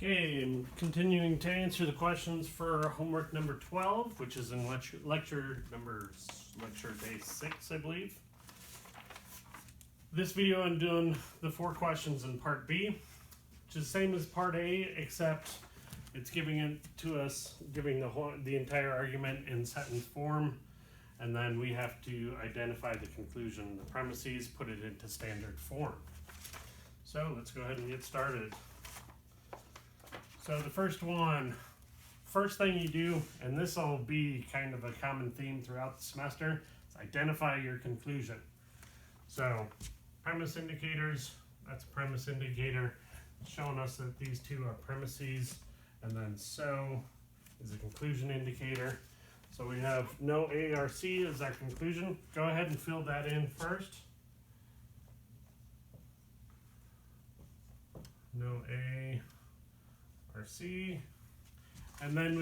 Okay, I'm continuing to answer the questions for homework number 12, which is in lecture day 6, I believe. This video I'm doing the 4 questions in part B, which is the same as part A, except it's giving it to us, giving the entire argument in sentence form, and then we have to identify the conclusion, the premises, put it into standard form. So let's go ahead and get started. So the first thing you do, and this will be kind of a common theme throughout the semester, is identify your conclusion. So premise indicators, that's a premise indicator, showing us that these two are premises, and then so is a conclusion indicator. So we have no A or C as our conclusion. Go ahead and fill that in first. No A or C. And then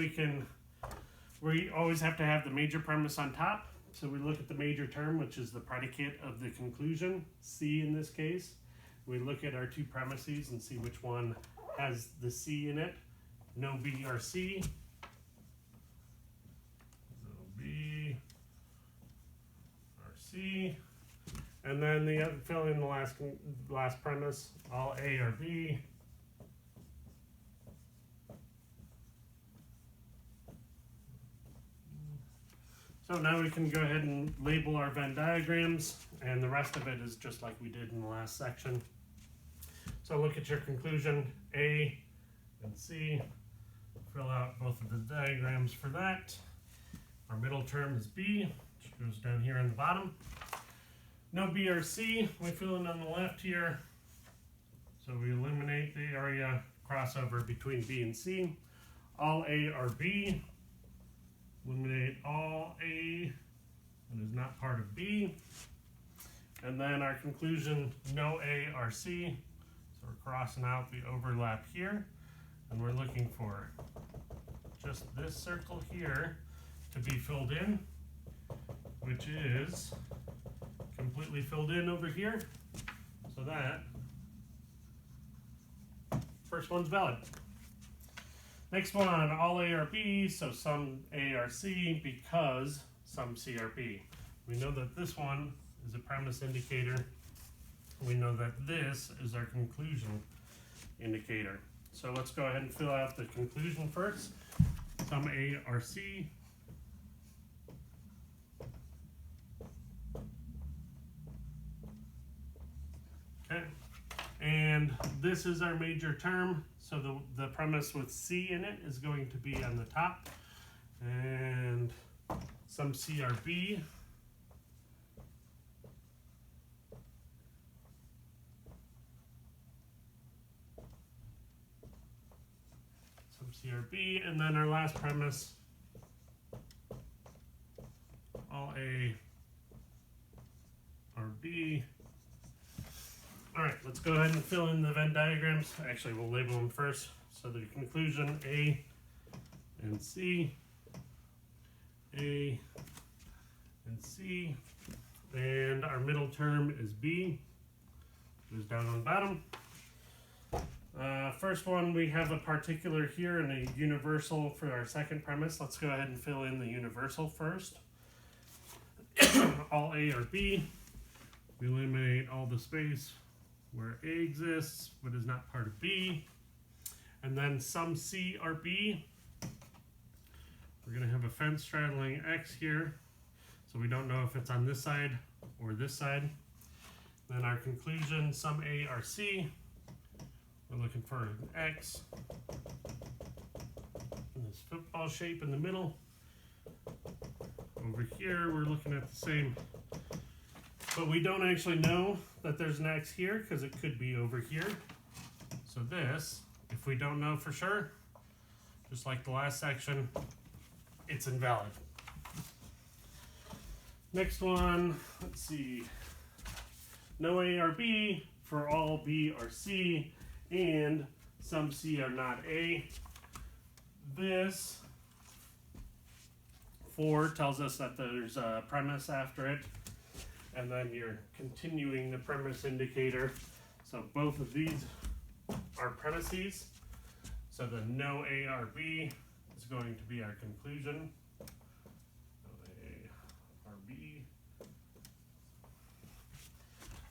we always have to have the major premise on top. So we look at the major term, which is the predicate of the conclusion, C in this case. We look at our two premises and see which one has the C in it. No B or C. No B or C. And then fill in the last premise, all A or B. So now we can go ahead and label our Venn diagrams, and the rest of it is just like we did in the last section. So look at your conclusion, A and C. Fill out both of the diagrams for that. Our middle term is B, which goes down here on the bottom. No B or C, we fill in on the left here. So we eliminate the area crossover between B and C. All A or B. Eliminate all A that is not part of B. And then our conclusion, no A or C. So we're crossing out the overlap here. And we're looking for just this circle here to be filled in, which is completely filled in over here. So that first one's valid. Next one, all A or B, so some A or C because some C or B. We know that this one is a premise indicator. We know that this is our conclusion indicator. So let's go ahead and fill out the conclusion first. Some A or C. Okay, and this is our major term. So the premise with C in it is going to be on the top, and some C or B. Some C or B, and then our last premise, all A or B. All right, let's go ahead and fill in the Venn diagrams. Actually, we'll label them first. So the conclusion, A and C, A and C, and our middle term is B, goes down on the bottom. First one, we have a particular here and a universal for our second premise. Let's go ahead and fill in the universal first. All A or B. We eliminate all the space where A exists but is not part of B. And then some C or B. We're going to have a fence straddling X here, so we don't know if it's on this side or this side. Then our conclusion, some A or C. We're looking for an X in this football shape in the middle. Over here we're looking at the same, but we don't actually know that there's an X here because it could be over here. So this, if we don't know for sure, just like the last section, it's invalid. Next one, let's see. No A or B for all B or C, and some C are not A. This 4 tells us that there's a premise after it, and then you're continuing the premise indicator. So both of these are premises. So the no ARB is going to be our conclusion. No ARB.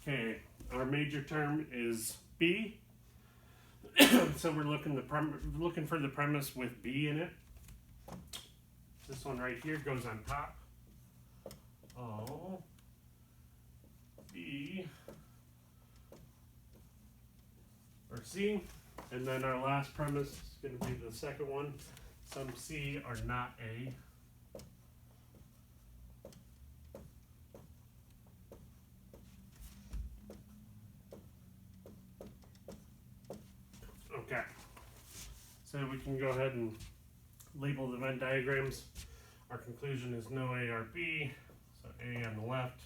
Okay, our major term is B. So we're looking for the premise with B in it. This one right here goes on top. O, B, or C. And then our last premise is going to be the second one. Some C are not A. Okay. So we can go ahead and label the Venn diagrams. Our conclusion is no A or B. So A on the left,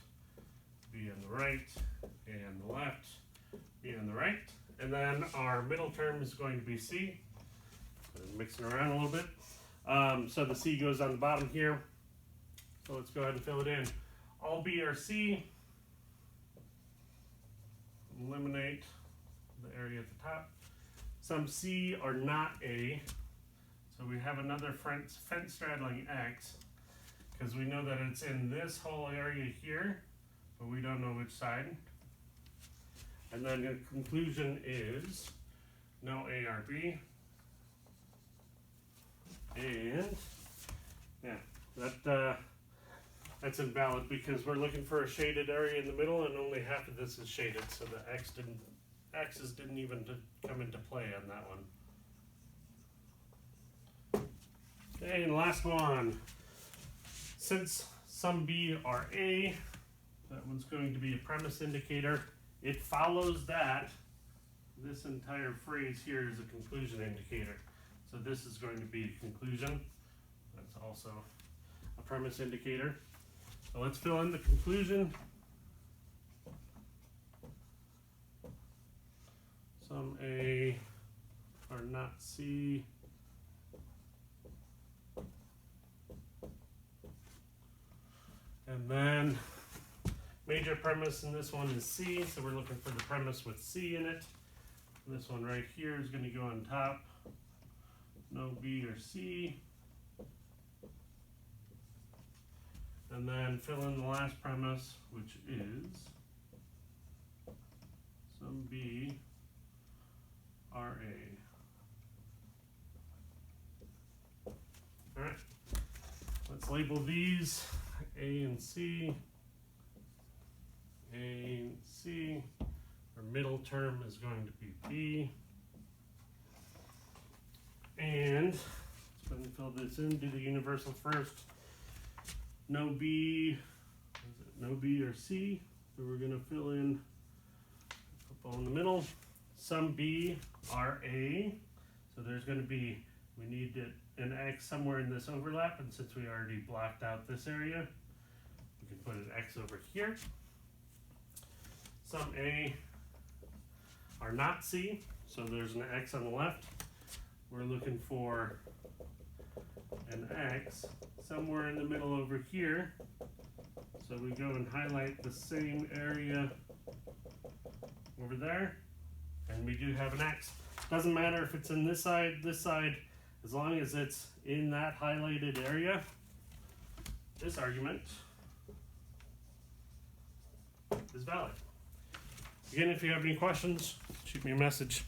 B on the right, A on the left, B on the right. And then our middle term is going to be C. Mixing around a little bit. So the C goes on the bottom here. So let's go ahead and fill it in. All B are C. Eliminate the area at the top. Some C are not A. So we have another fence straddling X, because we know that it's in this whole area here, but we don't know which side. And then the conclusion is no A or B. And yeah, that's invalid because we're looking for a shaded area in the middle, and only half of this is shaded, so the X's didn't even come into play on that one. Okay, and last one. Since some B are A, that one's going to be a premise indicator. It follows that this entire phrase here is a conclusion indicator. So this is going to be a conclusion. That's also a premise indicator. So let's fill in the conclusion. Some A are not C. And then major premise in this one is C, so we're looking for the premise with C in it. This one right here is going to go on top. No B or C. And then fill in the last premise, which is some B are A. Alright, let's label these A and C. A and C. Our middle term is going to be B. And let's go ahead and fill this in. Do the universal first. No B, no B or C. So we're going to fill in a couple in the middle. Some B are A. So there's going to be, we need an X somewhere in this overlap. And since we already blocked out this area, we can put an X over here. Some A are not C. So there's an X on the left. We're looking for an X somewhere in the middle over here. So we go and highlight the same area over there, and we do have an X. Doesn't matter if it's in this side, as long as it's in that highlighted area. This argument is valid. Again, if you have any questions, shoot me a message.